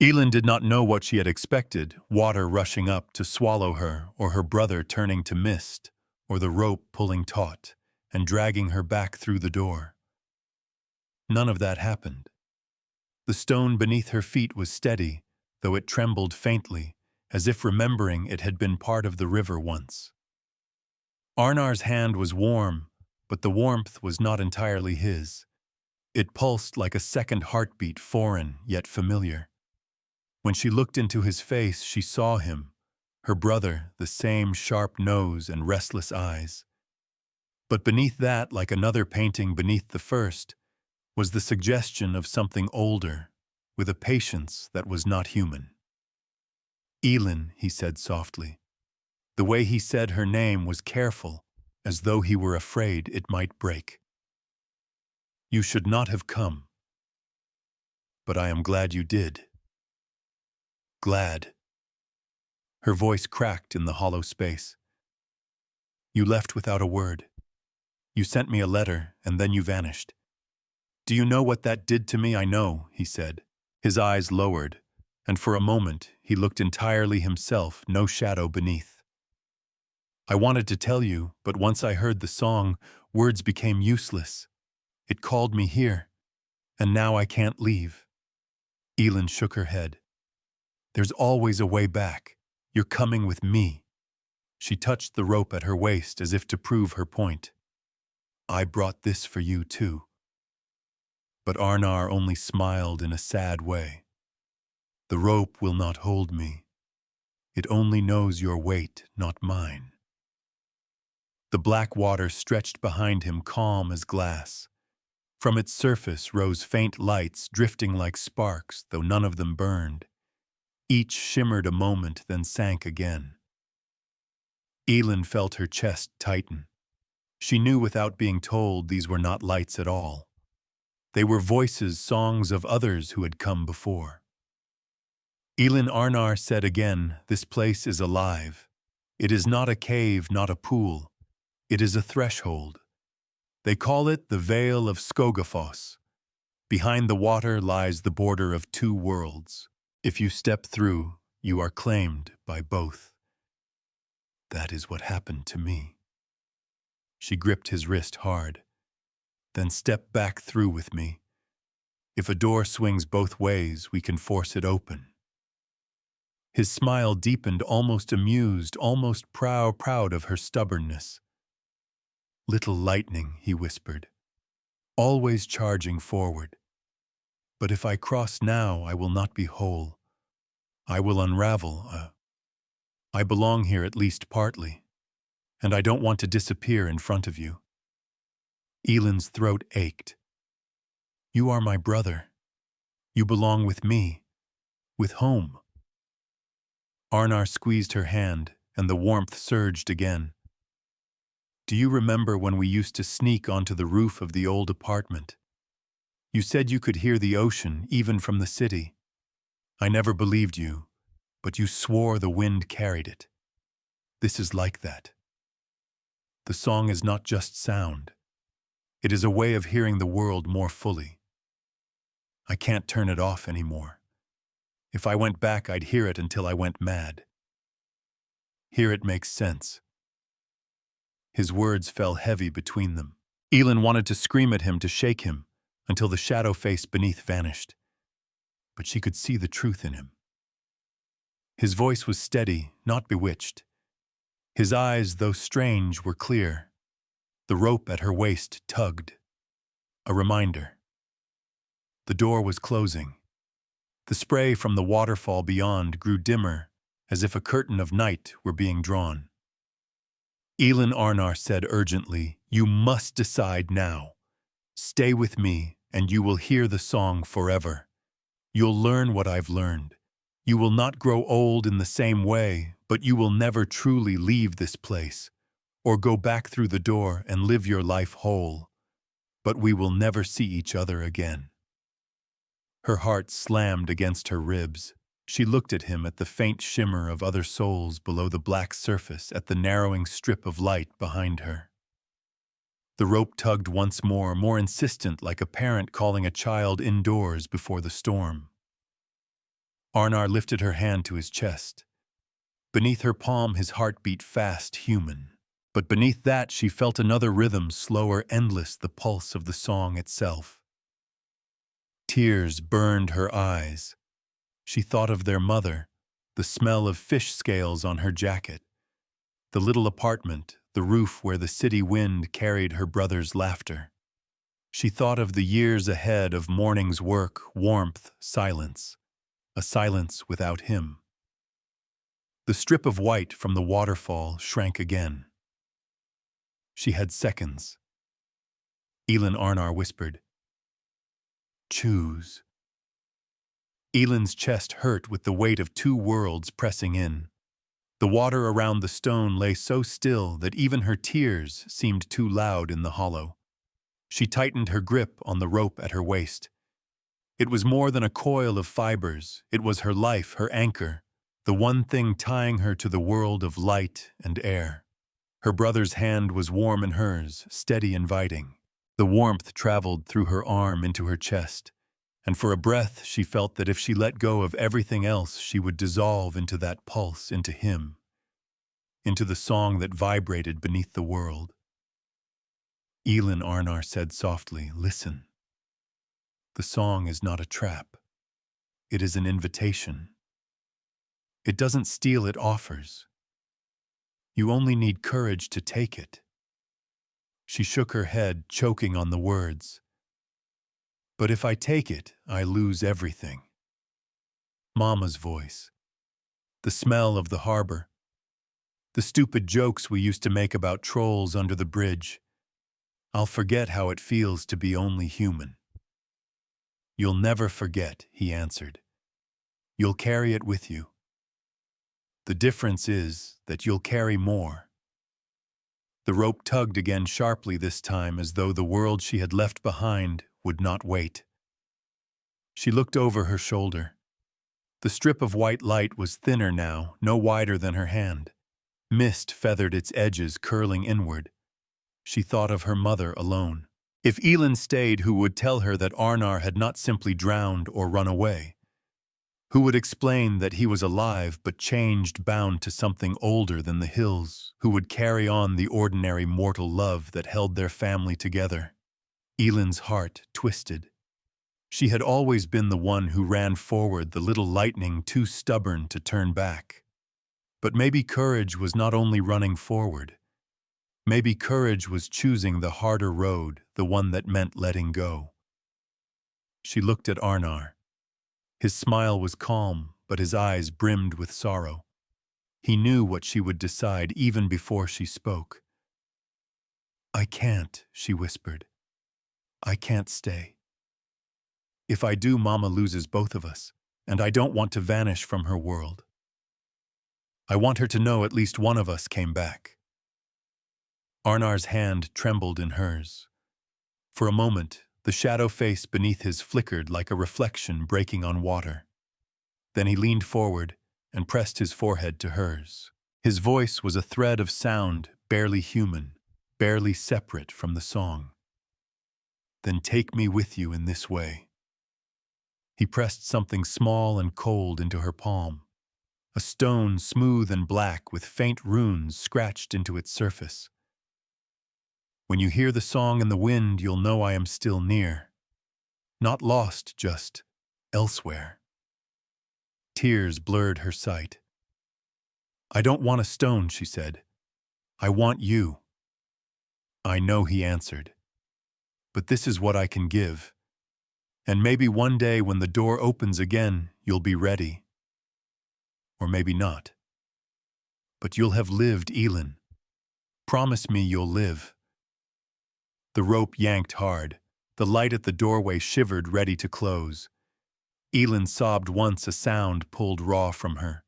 Elin did not know what she had expected, water rushing up to swallow her, or her brother turning to mist, or the rope pulling taut and dragging her back through the door. None of that happened. The stone beneath her feet was steady, though it trembled faintly, as if remembering it had been part of the river once. Arnar's hand was warm, but the warmth was not entirely his. It pulsed like a second heartbeat, foreign yet familiar. When she looked into his face, she saw him, her brother, the same sharp nose and restless eyes. But beneath that, like another painting beneath the first, was the suggestion of something older, with a patience that was not human. Elin, he said softly. The way he said her name was careful, as though he were afraid it might break. You should not have come. But I am glad you did. Glad. Her voice cracked in the hollow space. You left without a word. You sent me a letter, and then you vanished. Do you know what that did to me? I know, he said. His eyes lowered, and for a moment he looked entirely himself, no shadow beneath. I wanted to tell you, but once I heard the song, words became useless. It called me here, and now I can't leave. Elin shook her head. There's always a way back. You're coming with me. She touched the rope at her waist as if to prove her point. I brought this for you too. But Arnar only smiled in a sad way. The rope will not hold me. It only knows your weight, not mine. The black water stretched behind him, calm as glass. From its surface rose faint lights, drifting like sparks, though none of them burned. Each shimmered a moment, then sank again. Elin felt her chest tighten. She knew without being told these were not lights at all. They were voices, songs of others who had come before. Elin Arnar said again, this place is alive. It is not a cave, not a pool. It is a threshold. They call it the Vale of Skogafoss. Behind the water lies the border of two worlds. If you step through, you are claimed by both. That is what happened to me. She gripped his wrist hard. Then step back through with me. If a door swings both ways, we can force it open. His smile deepened, almost amused, almost proud of her stubbornness. Little lightning, he whispered, always charging forward. But if I cross now, I will not be whole. I will unravel. I belong here at least partly, and I don't want to disappear in front of you. Elin's throat ached. You are my brother. You belong with me, with home. Arnar squeezed her hand, and the warmth surged again. Do you remember when we used to sneak onto the roof of the old apartment? You said you could hear the ocean, even from the city. I never believed you, but you swore the wind carried it. This is like that. The song is not just sound. It is a way of hearing the world more fully. I can't turn it off anymore. If I went back, I'd hear it until I went mad. Here it makes sense. His words fell heavy between them. Elin wanted to scream at him, to shake him, until the shadow face beneath vanished. But she could see the truth in him. His voice was steady, not bewitched. His eyes, though strange, were clear. The rope at her waist tugged. A reminder. The door was closing. The spray from the waterfall beyond grew dimmer, as if a curtain of night were being drawn. Elin Arnar said urgently, you must decide now. Stay with me, and you will hear the song forever. You'll learn what I've learned. You will not grow old in the same way, but you will never truly leave this place, or go back through the door and live your life whole. But we will never see each other again. Her heart slammed against her ribs. She looked at him, at the faint shimmer of other souls below the black surface, at the narrowing strip of light behind her. The rope tugged once more insistent, like a parent calling a child indoors before the storm. Arnar lifted her hand to his chest. Beneath her palm his heart beat fast, human. But beneath that she felt another rhythm, slower, endless, the pulse of the song itself. Tears burned her eyes. She thought of their mother, the smell of fish scales on her jacket, the little apartment, the roof where the city wind carried her brother's laughter. She thought of the years ahead of morning's work, warmth, silence, a silence without him. The strip of white from the waterfall shrank again. She had seconds. Elin Arnar whispered, "Choose." Elin's chest hurt with the weight of two worlds pressing in. The water around the stone lay so still that even her tears seemed too loud in the hollow. She tightened her grip on the rope at her waist. It was more than a coil of fibers. It was her life, her anchor, the one thing tying her to the world of light and air. Her brother's hand was warm in hers, steady, inviting. The warmth traveled through her arm into her chest, and for a breath she felt that if she let go of everything else, she would dissolve into that pulse, into him, into the song that vibrated beneath the world. Elin Arnar said softly, "Listen. The song is not a trap. It is an invitation. It doesn't steal, it offers. You only need courage to take it." She shook her head, choking on the words. "But if I take it, I lose everything." Mama's voice. The smell of the harbor. The stupid jokes we used to make about trolls under the bridge. I'll forget how it feels to be only human. "You'll never forget," he answered. "You'll carry it with you. The difference is that you'll carry more." The rope tugged again sharply this time, as though the world she had left behind would not wait. She looked over her shoulder. The strip of white light was thinner now, no wider than her hand. Mist feathered its edges, curling inward. She thought of her mother alone. If Elin stayed, who would tell her that Arnar had not simply drowned or run away? Who would explain that he was alive but changed, bound to something older than the hills? Who would carry on the ordinary mortal love that held their family together? Elin's heart twisted. She had always been the one who ran forward, the little lightning too stubborn to turn back. But maybe courage was not only running forward. Maybe courage was choosing the harder road, the one that meant letting go. She looked at Arnar. His smile was calm, but his eyes brimmed with sorrow. He knew what she would decide even before she spoke. "I can't," she whispered. "I can't stay. If I do, Mama loses both of us, and I don't want to vanish from her world. I want her to know at least one of us came back." Arnar's hand trembled in hers. For a moment, the shadow face beneath his flickered like a reflection breaking on water. Then he leaned forward and pressed his forehead to hers. His voice was a thread of sound, barely human, barely separate from the song. "Then take me with you in this way." He pressed something small and cold into her palm, a stone smooth and black with faint runes scratched into its surface. "When you hear the song in the wind, you'll know I am still near. Not lost, just elsewhere." Tears blurred her sight. "I don't want a stone," she said. "I want you." "I know," he answered. "But this is what I can give. And maybe one day when the door opens again, you'll be ready. Or maybe not. But you'll have lived, Elin. Promise me you'll live." The rope yanked hard. The light at the doorway shivered, ready to close. Elin sobbed once, a sound pulled raw from her.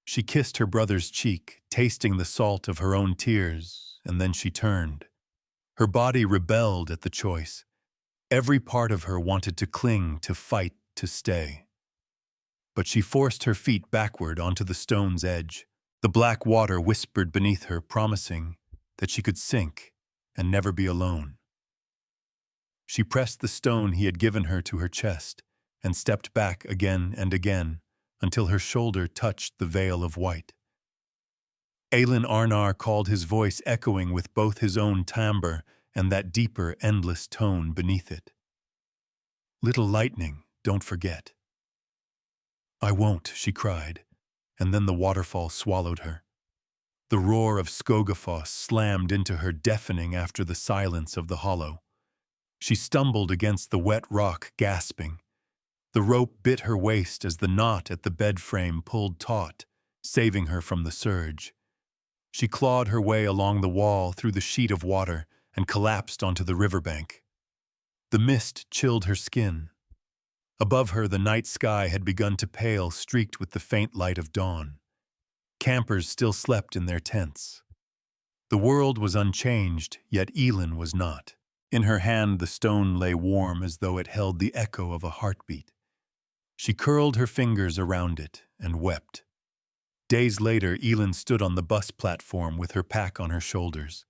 She kissed her brother's cheek, tasting the salt of her own tears, and then she turned. Her body rebelled at the choice. Every part of her wanted to cling, to fight, to stay. But she forced her feet backward onto the stone's edge. The black water whispered beneath her, promising that she could sink and never be alone. She pressed the stone he had given her to her chest and stepped back again and again, until her shoulder touched the veil of white. Aelin Arnar called, his voice echoing with both his own timbre and that deeper, endless tone beneath it. "Little lightning, don't forget." "I won't," she cried, and then the waterfall swallowed her. The roar of Skogafoss slammed into her, deafening after the silence of the hollow. She stumbled against the wet rock, gasping. The rope bit her waist as the knot at the bed frame pulled taut, saving her from the surge. She clawed her way along the wall through the sheet of water and collapsed onto the riverbank. The mist chilled her skin. Above her, the night sky had begun to pale, streaked with the faint light of dawn. Campers still slept in their tents. The world was unchanged, yet Elin was not. In her hand, the stone lay warm as though it held the echo of a heartbeat. She curled her fingers around it and wept. Days later, Elin stood on the bus platform with her pack on her shoulders.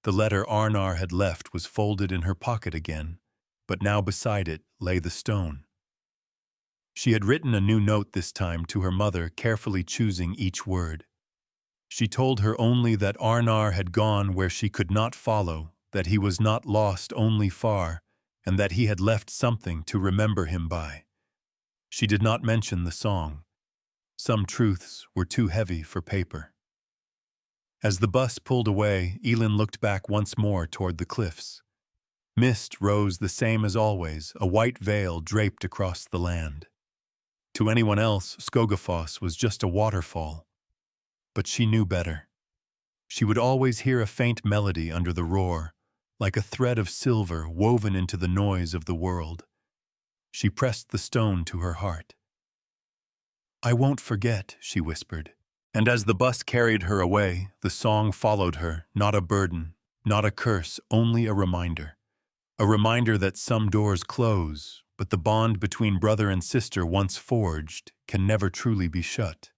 The letter Arnar had left was folded in her pocket again, but now beside it lay the stone. She had written a new note this time to her mother, carefully choosing each word. She told her only that Arnar had gone where she could not follow, that he was not lost only far, and that he had left something to remember him by. She did not mention the song. Some truths were too heavy for paper. As the bus pulled away, Elin looked back once more toward the cliffs. Mist rose the same as always, a white veil draped across the land. To anyone else, Skogafoss was just a waterfall. But she knew better. She would always hear a faint melody under the roar, like a thread of silver woven into the noise of the world. She pressed the stone to her heart. "I won't forget," she whispered. And as the bus carried her away, the song followed her, not a burden, not a curse, only a reminder. A reminder that some doors close, but the bond between brother and sister once forged can never truly be shut.